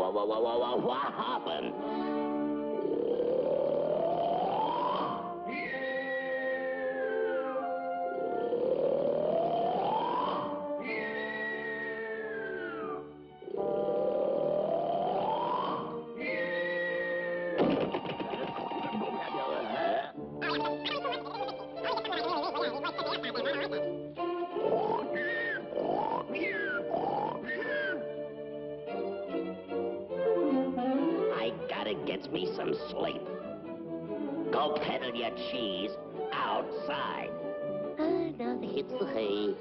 What happened? I gotta get me some sleep. Go peddle your cheese outside. Now hits the hay.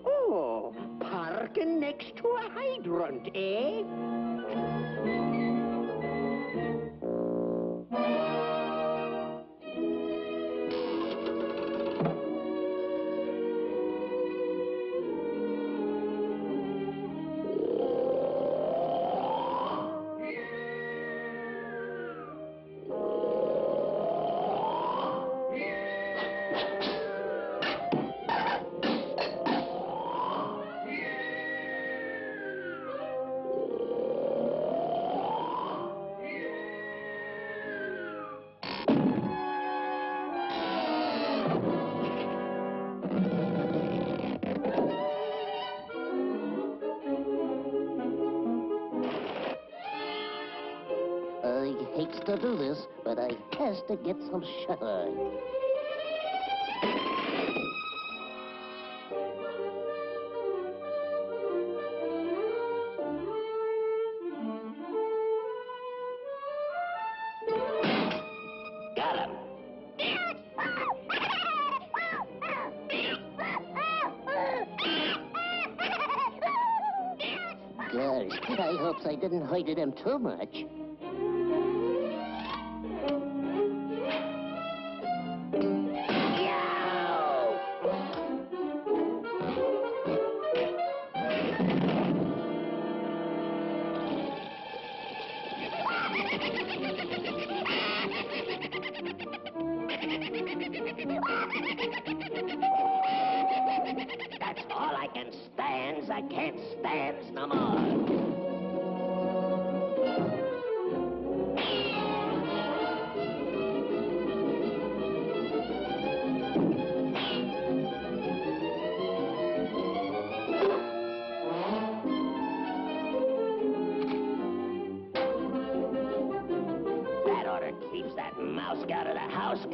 Oh, parking next to a hydrant, eh? I hate to do this, but I has to get some shine. Got him. Gosh, I hopes I didn't hurt him too much. That's all I can stand. I can't stand no more. That order keeps that mouse out of the house.